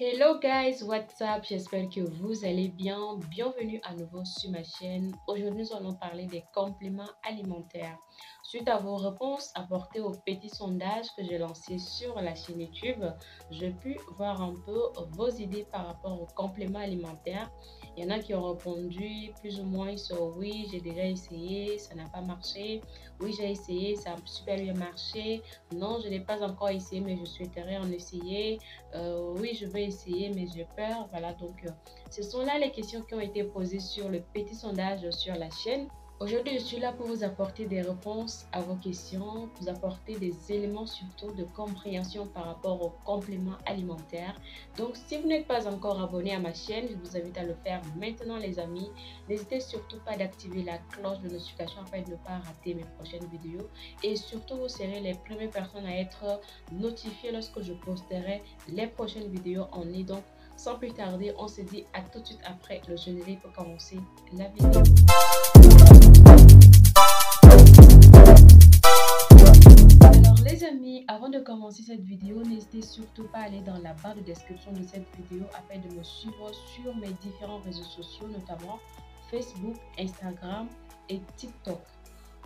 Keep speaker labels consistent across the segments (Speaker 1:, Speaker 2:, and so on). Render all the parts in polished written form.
Speaker 1: Hello guys, what's up? J'espère que vous allez bien. Bienvenue à nouveau sur ma chaîne. Aujourd'hui, nous allons parler des compléments alimentaires. Suite à vos réponses apportées au petit sondage que j'ai lancé sur la chaîne YouTube, j'ai pu voir un peu vos idées par rapport aux compléments alimentaires. Il y en a qui ont répondu plus ou moins sur oui, j'ai déjà essayé, ça n'a pas marché. Oui, j'ai essayé, ça a super bien marché. Non, je n'ai pas encore essayé, mais je souhaiterais en essayer. Oui, je vais essayer, mais j'ai peur. Voilà, donc ce sont là les questions qui ont été posées sur le petit sondage sur la chaîne. Aujourd'hui, je suis là pour vous apporter des réponses à vos questions, vous apporter des éléments surtout de compréhension par rapport aux compléments alimentaires. Donc, si vous n'êtes pas encore abonné à ma chaîne, je vous invite à le faire maintenant, les amis. N'hésitez surtout pas d'activer la cloche de notification afin de ne pas rater mes prochaines vidéos. Et surtout, vous serez les premières personnes à être notifiées lorsque je posterai les prochaines vidéos en ligne. Donc, sans plus tarder, on se dit à tout de suite après le générique pour commencer la vidéo. Alors les amis, avant de commencer cette vidéo, n'hésitez surtout pas à aller dans la barre de description de cette vidéo afin de me suivre sur mes différents réseaux sociaux, notamment Facebook, Instagram et TikTok.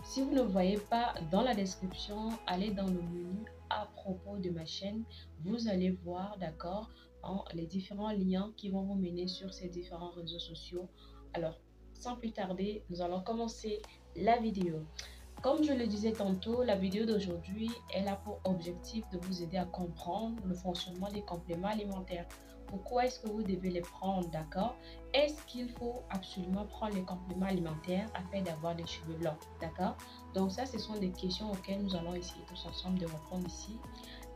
Speaker 1: Si vous ne voyez pas dans la description, allez dans le menu à propos de ma chaîne. Vous allez voir, d'accord, les différents liens qui vont vous mener sur ces différents réseaux sociaux. Alors, sans plus tarder, nous allons commencer la vidéo. Comme je le disais tantôt, la vidéo d'aujourd'hui a pour objectif de vous aider à comprendre le fonctionnement des compléments alimentaires. Pourquoi est-ce que vous devez les prendre, d'accord? Est-ce qu'il faut absolument prendre les compléments alimentaires afin d'avoir des cheveux blancs, d'accord? Donc ça, ce sont des questions auxquelles nous allons essayer tous ensemble de répondre ici.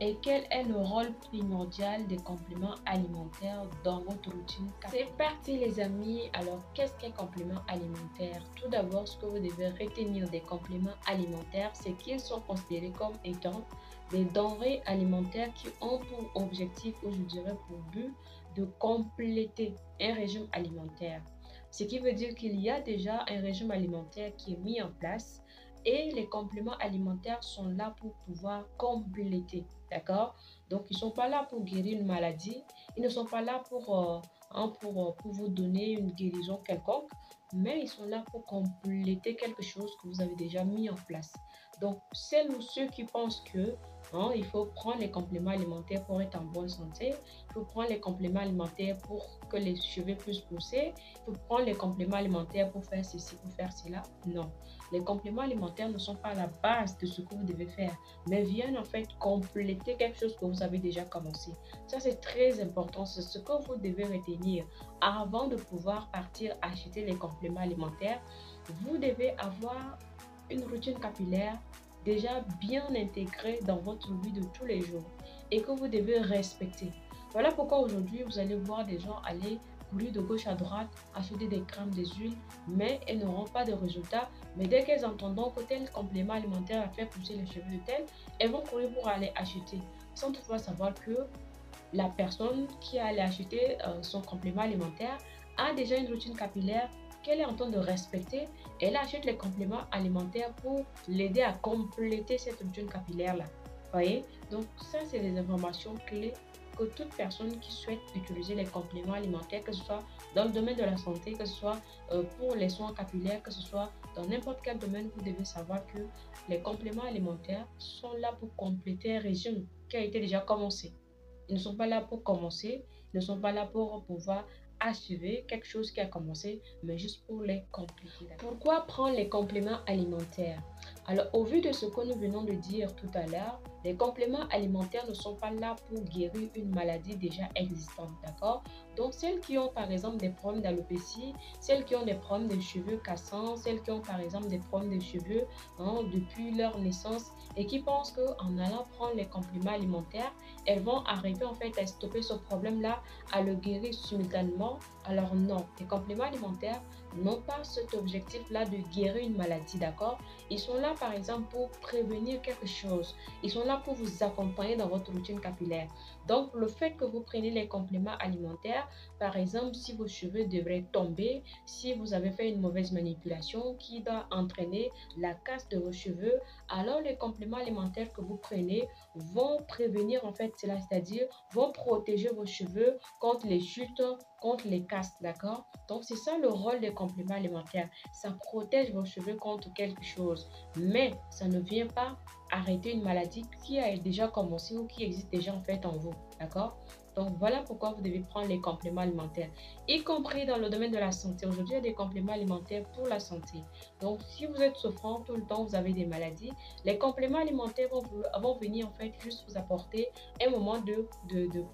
Speaker 1: Et quel est le rôle primordial des compléments alimentaires dans votre routine? C'est parti les amis. Alors, qu'est-ce qu'un complément alimentaire? Tout d'abord, ce que vous devez retenir des compléments alimentaires, c'est qu'ils sont considérés comme étant des denrées alimentaires qui ont pour objectif, ou je dirais pour but, de compléter un régime alimentaire. Ce qui veut dire qu'il y a déjà un régime alimentaire qui est mis en place et les compléments alimentaires sont là pour pouvoir compléter, d'accord? Donc, ils ne sont pas là pour guérir une maladie, ils ne sont pas là pour vous donner une guérison quelconque, mais ils sont là pour compléter quelque chose que vous avez déjà mis en place. Donc, celles ou ceux qui pensent que il faut prendre les compléments alimentaires pour être en bonne santé, il faut prendre les compléments alimentaires pour que les cheveux puissent pousser, il faut prendre les compléments alimentaires pour faire ceci, pour faire cela. Non, les compléments alimentaires ne sont pas la base de ce que vous devez faire, mais viennent en fait compléter quelque chose que vous avez déjà commencé. Ça, c'est très important. C'est ce que vous devez retenir avant de pouvoir partir acheter les compléments alimentaires. Vous devez avoir une routine capillaire déjà bien intégrée dans votre vie de tous les jours et que vous devez respecter. Voilà pourquoi aujourd'hui, vous allez voir des gens aller courir de gauche à droite, acheter des crèmes, des huiles, mais elles n'auront pas de résultats. Mais dès qu'elles entendront que tel complément alimentaire a fait pousser les cheveux de tel, elles vont courir pour aller acheter, sans toutefois savoir que la personne qui a allé acheter son complément alimentaire a déjà une routine capillaire qu'elle est en train de respecter. Elle achète les compléments alimentaires pour l'aider à compléter cette routine capillaire-là. Voyez? Donc, ça, c'est des informations clés que toute personne qui souhaite utiliser les compléments alimentaires, que ce soit dans le domaine de la santé, que ce soit pour les soins capillaires, que ce soit dans n'importe quel domaine, vous devez savoir que les compléments alimentaires sont là pour compléter un régime qui a été déjà commencé. Ils ne sont pas là pour commencer, ils ne sont pas là pour pouvoir achever quelque chose qui a commencé, mais juste pour les compléter. Pourquoi prendre les compléments alimentaires? Alors, au vu de ce que nous venons de dire tout à l'heure, les compléments alimentaires ne sont pas là pour guérir une maladie déjà existante, d'accord? Donc, celles qui ont par exemple des problèmes d'alopécie, celles qui ont des problèmes de cheveux cassants, celles qui ont par exemple des problèmes de cheveux depuis leur naissance et qui pensent qu'en allant prendre les compléments alimentaires, elles vont arriver en fait à stopper ce problème-là, à le guérir simultanément. Alors non, les compléments alimentaires n'ont pas cet objectif-là de guérir une maladie, d'accord? Ils sont là par exemple pour prévenir quelque chose. Ils sont là pour vous accompagner dans votre routine capillaire. Donc le fait que vous preniez les compléments alimentaires, par exemple si vos cheveux devraient tomber, si vous avez fait une mauvaise manipulation qui doit entraîner la casse de vos cheveux, alors les compléments alimentaires que vous prenez vont prévenir en fait cela, c'est-à-dire vont protéger vos cheveux contre les chutes, contre les casses, d'accord? Donc c'est ça le rôle des compléments alimentaires. Ça protège vos cheveux contre quelque chose, mais ça ne vient pas arrêter une maladie qui a déjà commencé ou qui existe déjà en fait en vous, d'accord? Donc voilà pourquoi vous devez prendre les compléments alimentaires, y compris dans le domaine de la santé. Aujourd'hui, il y a des compléments alimentaires pour la santé. Donc si vous êtes souffrant tout le temps, vous avez des maladies, les compléments alimentaires vont venir en fait juste vous apporter un moment de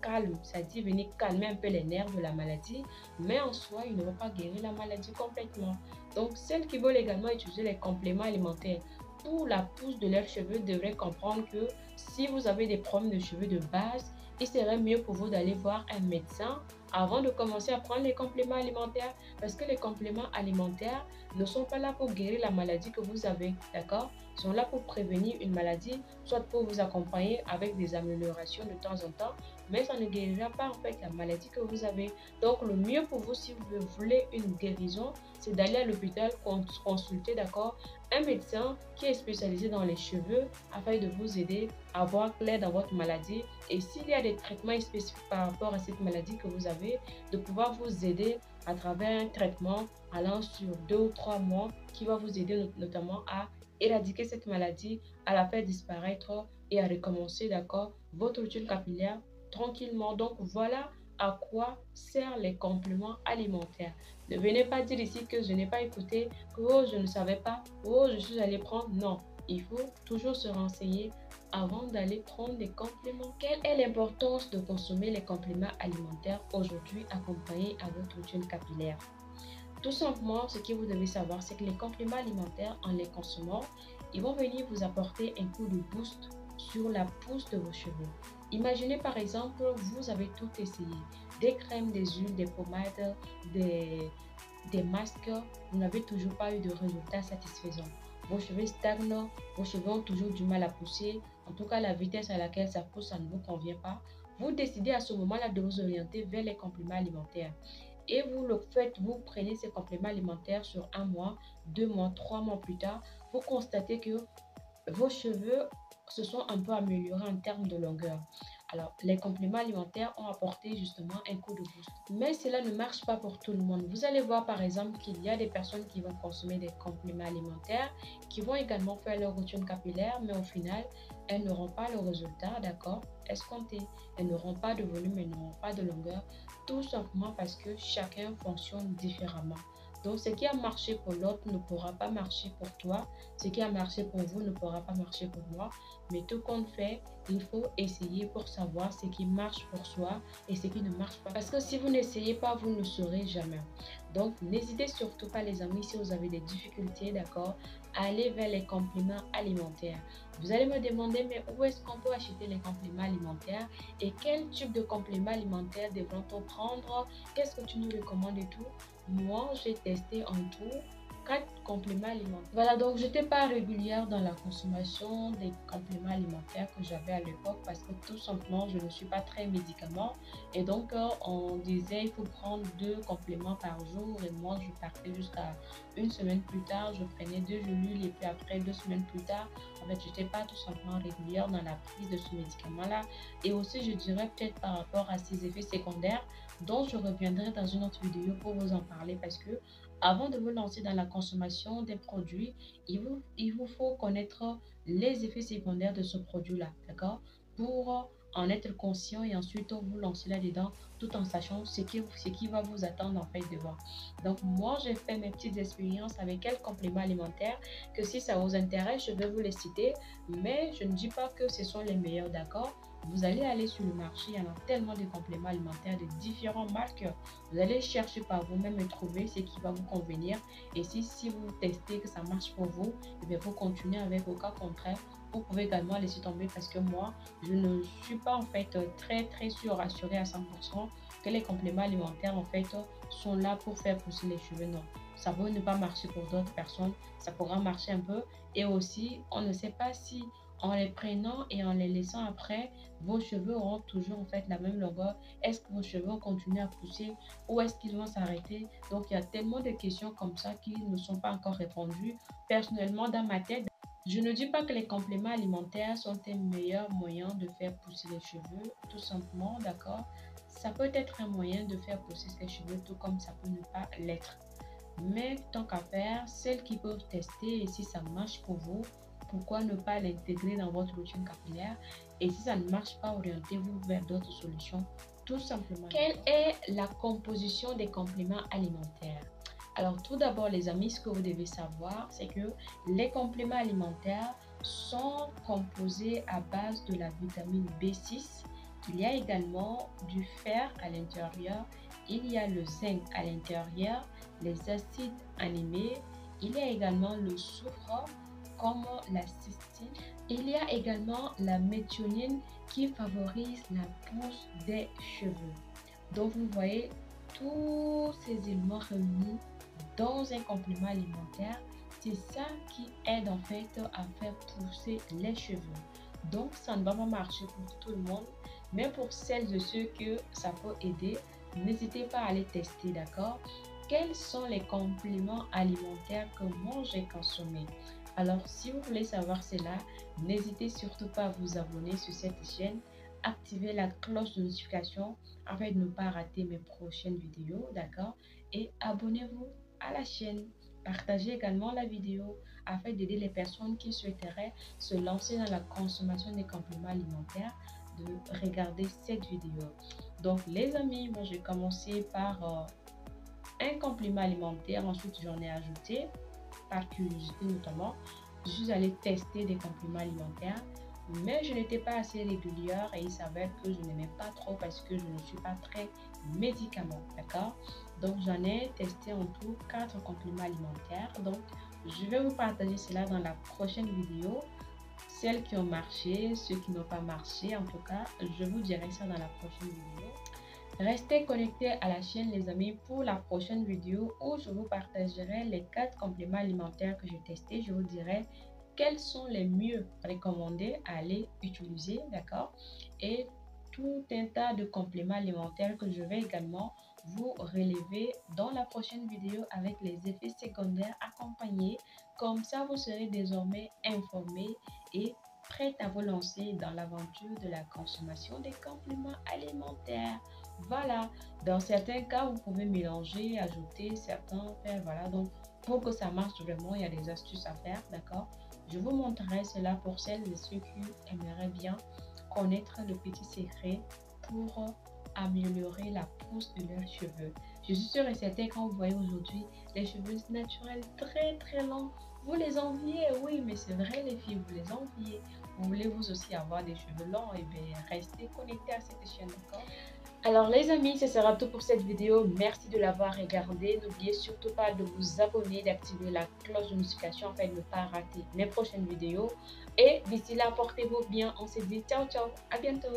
Speaker 1: calme, c'est-à-dire venir calmer un peu les nerfs de la maladie, mais en soi, ils ne vont pas guérir la maladie complètement. Donc celles qui veulent également utiliser les compléments alimentaires pour la pousse de leurs cheveux devraient comprendre que si vous avez des problèmes de cheveux de base, il serait mieux pour vous d'aller voir un médecin avant de commencer à prendre les compléments alimentaires, parce que les compléments alimentaires ne sont pas là pour guérir la maladie que vous avez, d'accord? Ils sont là pour prévenir une maladie, soit pour vous accompagner avec des améliorations de temps en temps, mais ça ne guérira pas en fait la maladie que vous avez. Donc le mieux pour vous, si vous voulez une guérison, c'est d'aller à l'hôpital consulter, d'accord, un médecin qui est spécialisé dans les cheveux afin de vous aider à voir clair dans votre maladie, et s'il y a des traitements spécifiques par rapport à cette maladie que vous avez, de pouvoir vous aider à travers un traitement allant sur 2 ou 3 mois qui va vous aider notamment à éradiquer cette maladie, à la faire disparaître et à recommencer, d'accord, votre routine capillaire tranquillement. Donc voilà à quoi servent les compléments alimentaires. Ne venez pas dire ici que je n'ai pas écouté, que oh, je ne savais pas, oh, je suis allé prendre. Non, il faut toujours se renseigner avant d'aller prendre des compléments. Quelle est l'importance de consommer les compléments alimentaires aujourd'hui accompagnés à votre routine capillaire? Tout simplement, ce que vous devez savoir, c'est que les compléments alimentaires, en les consommant, ils vont venir vous apporter un coup de boost sur la pousse de vos cheveux. Imaginez par exemple, vous avez tout essayé, des crèmes, des huiles, des pommades, des, des masques, vous n'avez toujours pas eu de résultats satisfaisants. Vos cheveux stagnent, vos cheveux ont toujours du mal à pousser, en tout cas la vitesse à laquelle ça pousse, ça ne vous convient pas. Vous décidez à ce moment-là de vous orienter vers les compléments alimentaires. Et vous le faites, vous prenez ces compléments alimentaires sur 1 mois, 2 mois, 3 mois plus tard, vous constatez que vos cheveux se sont un peu améliorés en termes de longueur. Alors, les compléments alimentaires ont apporté justement un coup de boost. Mais cela ne marche pas pour tout le monde. Vous allez voir par exemple qu'il y a des personnes qui vont consommer des compléments alimentaires, qui vont également faire leur routine capillaire, mais au final, elles n'auront pas le résultat, d'accord, escompté. Elles n'auront pas de volume, elles n'auront pas de longueur, tout simplement parce que chacun fonctionne différemment. Donc, ce qui a marché pour l'autre ne pourra pas marcher pour toi. Ce qui a marché pour vous ne pourra pas marcher pour moi. Mais tout compte fait, il faut essayer pour savoir ce qui marche pour soi et ce qui ne marche pas. Parce que si vous n'essayez pas, vous ne saurez jamais. Donc, n'hésitez surtout pas, les amis, si vous avez des difficultés, d'accord, à aller vers les compléments alimentaires. Vous allez me demander, mais où est-ce qu'on peut acheter les compléments alimentaires et quel type de compléments alimentaires devront-on prendre? Qu'est-ce que tu nous recommandes et tout? Moi, j'ai testé en tout 4 compléments alimentaires. Voilà, donc je n'étais pas régulière dans la consommation des compléments alimentaires que j'avais à l'époque parce que tout simplement, je ne suis pas très médicament. Et donc, on disait il faut prendre 2 compléments par jour. Et moi, je partais jusqu'à une semaine plus tard. Je prenais 2 gélules et puis après 2 semaines plus tard, en fait, je n'étais pas tout simplement régulière dans la prise de ce médicament-là. Et aussi, je dirais peut-être par rapport à ses effets secondaires, dont je reviendrai dans une autre vidéo pour vous en parler parce que avant de vous lancer dans la consommation des produits, il vous faut connaître les effets secondaires de ce produit-là, d'accord? Pour en être conscient et ensuite vous lancer là-dedans tout en sachant ce qui va vous attendre en fait devant. Donc moi, j'ai fait mes petites expériences avec quelques compléments alimentaires que si ça vous intéresse, je vais vous les citer, mais je ne dis pas que ce sont les meilleurs, d'accord? Vous allez aller sur le marché, il y en a tellement de compléments alimentaires de différentes marques. Vous allez chercher par vous-même et trouver ce qui va vous convenir. Et si vous testez que ça marche pour vous, et bien vous continuez avec. Au cas contraire, vous pouvez également laisser tomber parce que moi, je ne suis pas en fait très sûre, rassurée à 100% que les compléments alimentaires en fait sont là pour faire pousser les cheveux. Non, ça peut ne pas marcher pour d'autres personnes, ça pourra marcher un peu. Et aussi, on ne sait pas si en les prenant et en les laissant après, vos cheveux auront toujours en fait la même longueur. Est-ce que vos cheveux vont continuer à pousser ou est-ce qu'ils vont s'arrêter? Donc, il y a tellement de questions comme ça qui ne sont pas encore répondues. Personnellement, dans ma tête, Je ne dis pas que les compléments alimentaires sont un meilleur moyen de faire pousser les cheveux, tout simplement, d'accord? Ça peut être un moyen de faire pousser ses cheveux, tout comme ça peut ne pas l'être. Mais tant qu'à faire, celles qui peuvent tester et si ça marche pour vous, pourquoi ne pas l'intégrer dans votre routine capillaire? Et si ça ne marche pas, orientez-vous vers d'autres solutions, tout simplement. Quelle est la composition des compléments alimentaires? Alors tout d'abord les amis, ce que vous devez savoir, c'est que les compléments alimentaires sont composés à base de la vitamine B6. Il y a également du fer à l'intérieur, il y a le zinc à l'intérieur, les acides aminés, il y a également le soufre comme la cystine. Il y a également la méthionine qui favorise la pousse des cheveux. Donc vous voyez tous ces éléments réunis dans un complément alimentaire, c'est ça qui aide en fait à faire pousser les cheveux. Donc ça ne va pas marcher pour tout le monde, mais pour celles et ceux que ça peut aider, n'hésitez pas à les tester, d'accord? Quels sont les compléments alimentaires que moi j'ai consommés? Alors si vous voulez savoir cela, n'hésitez surtout pas à vous abonner sur cette chaîne, activer la cloche de notification afin de ne pas rater mes prochaines vidéos, d'accord? Et abonnez-vous à la chaîne. Partagez également la vidéo afin d'aider les personnes qui souhaiteraient se lancer dans la consommation des compléments alimentaires de regarder cette vidéo. Donc les amis, moi j'ai commencé par un complément alimentaire, ensuite j'en ai ajouté par curiosité notamment. Je suis allée tester des compléments alimentaires, mais je n'étais pas assez régulière et il s'avère que je n'aimais pas trop parce que je ne suis pas très médicament, d'accord? Donc j'en ai testé en tout 4 compléments alimentaires. Donc je vais vous partager cela dans la prochaine vidéo. Celles qui ont marché, ceux qui n'ont pas marché, en tout cas, je vous dirai ça dans la prochaine vidéo. Restez connectés à la chaîne les amis pour la prochaine vidéo où je vous partagerai les 4 compléments alimentaires que j'ai testés. Je vous dirai quels sont les mieux recommandés à aller utiliser, d'accord? Et tout un tas de compléments alimentaires que je vais également vous relever dans la prochaine vidéo avec les effets secondaires accompagnés. Comme ça, vous serez désormais informés et prête à vous lancer dans l'aventure de la consommation des compléments alimentaires. Voilà, dans certains cas, vous pouvez mélanger, ajouter certains, faire, voilà. Donc, pour que ça marche vraiment, il y a des astuces à faire, d'accord? Je vous montrerai cela pour celles et ceux qui aimeraient bien connaître le petit secret pour améliorer la pousse de leurs cheveux. Je suis sûre et certaine quand vous voyez aujourd'hui les cheveux naturels très longs, vous les enviez, oui, mais c'est vrai les filles, vous les enviez. Vous voulez vous aussi avoir des cheveux longs, et bien restez connectés à cette chaîne, d'accord? Alors les amis, ce sera tout pour cette vidéo. Merci de l'avoir regardé. N'oubliez surtout pas de vous abonner, d'activer la cloche de notification afin de ne pas rater mes prochaines vidéos. Et d'ici là, portez-vous bien. On se dit ciao, à bientôt.